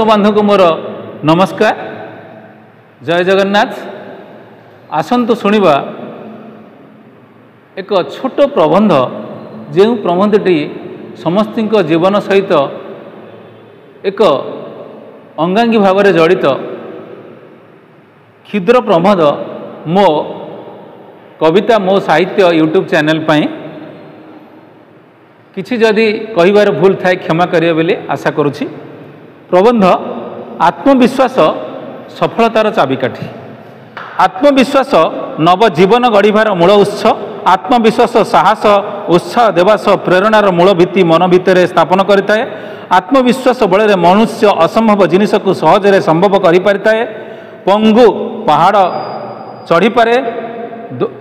दर्शक बंधु को मोर नमस्कार। जय जगन्नाथ। आसतु शुणा एक छोट प्रबंध जो प्रबंधटी समस्त जीवन सहित एक अंगांगी भाव में जड़ित क्षुद्र प्रबंध मो कविता मो साहित्य यूट्यूब चैनल पाई किछि जदि कहिबार भूल थाए क्षमा करिए बोली आशा करुछि। प्रबंध आत्मविश्वास सफलतार चाबिकाठी। आत्मविश्वास नव जीवन गढ़िबार मूल उत्स। आत्मविश्वास साहस उत्साह देवास प्रेरणार मूल भित्ति मन भितर स्थापन करिताए। आत्मविश्वास बल मनुष्य असंभव जिनिस को सहजरे संभव करि परिताए। पंगु पहाड़ चढ़ी पारे,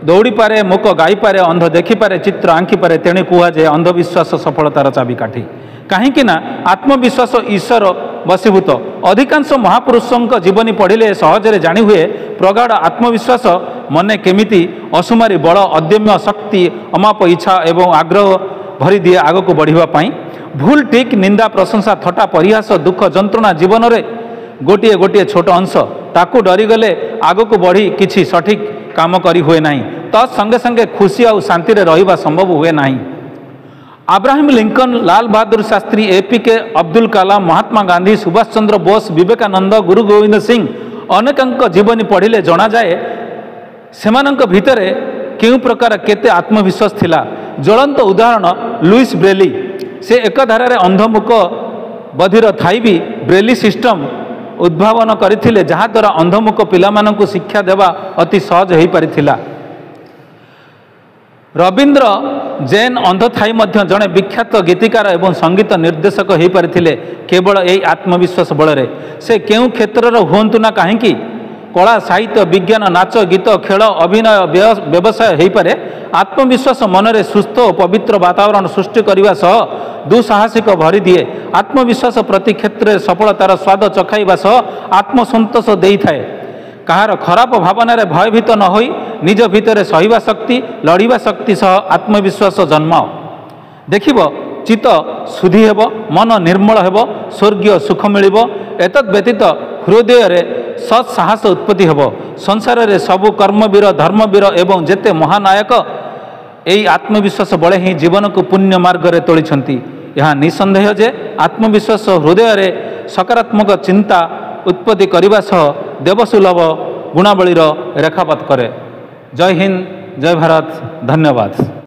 दौड़ी पारे, मूक गाई पारे, अंध देखी पारे, चित्र आंकी पारे। तेणे कुआ जाए अंधविश्वास सफलतार चाबिकाठी। कहीं आत्मविश्वास ईश्वर बसीभूत। अधिकांश महापुरुषों जीवनी पढ़िले सहजरे जानी हुए प्रगाढ़ आत्मविश्वास मने केमिति असुमारी बल, अदम्य शक्ति, अमाप इच्छा एवं आग्रह भरी दिए आग को बढ़िबा पाई। भूल ठीक निंदा प्रशंसा थट्टा परिहास दुख जंत्रणा जीवन में गोटे गोटे छोट अंश। ताकू डरीगले आग को बढ़ी किछि सठिक काम करी हुए नहीं। तत्संगे संगे खुशी और शांति रहिबा संभव हुए नहीं। Abraham Lincoln, Lal Bahadur Shastri, APK Abdul Kalam, Mahatma Gandhi, Subhash Chandra Bose, Vivekananda, गुरु गोविंद सिंह अनेक जीवनी पढ़िले जना जाए सेमानंक भितरे केउ प्रकार केते आत्मविश्वास थिला। ज्वलंत उदाहरण लुईस ब्रेली। से एक धारारे अंधमुख बधिर थाई भी ब्रेली सिस्टम उद्भावन करथिले, जहा द्वारा अंधमुख पिलामानंकु शिक्षा देवा अति सहज हो पारिथिला। रविंद्र जैन अंध थाई मध्य जड़े विख्यात गीतिकार एवं संगीत निर्देशक हो पारिथिले केवल यही आत्मविश्वास बल। से केउ क्षेत्र हुंतु ना कहीं कला साहित्य विज्ञान नाच गीत खेल अभिनय व्यवसाय हो पारे। आत्मविश्वास मनरे सुस्थ और पवित्र वातावरण सृष्टि करने सह दुस्साहसिक भरी दिए। आत्मविश्वास प्रति क्षेत्र में सफलतार स्वाद चखाइबा सह आत्मसंतोष दे थाए। कहार खराब भावना भयभीत न होई निज भितर सहिबा शक्ति, लड़िबा शक्ति सह आत्मविश्वास जन्माओ। देखिब चित्त शुद्धि हेब, मन निर्मल हेब, स्वर्गीय सुख मिलिब। एतद् व्यतीत हृदय रे सत्साहस उत्पत्ति हेब। संसार रे सबु कर्मवीर धर्मवीर एवं जेते महानायक यही आत्मविश्वास बड़े ही जीवन को पुण्य मार्ग रे तोलिछंती। यहाँ निसंदेह जे आत्मविश्वास हृदय रे सकारात्मक चिंता उत्पत्ति करने सह देवसुलभ गुणावलीर रेखापात करे। जय हिंद, जय भारत, धन्यवाद।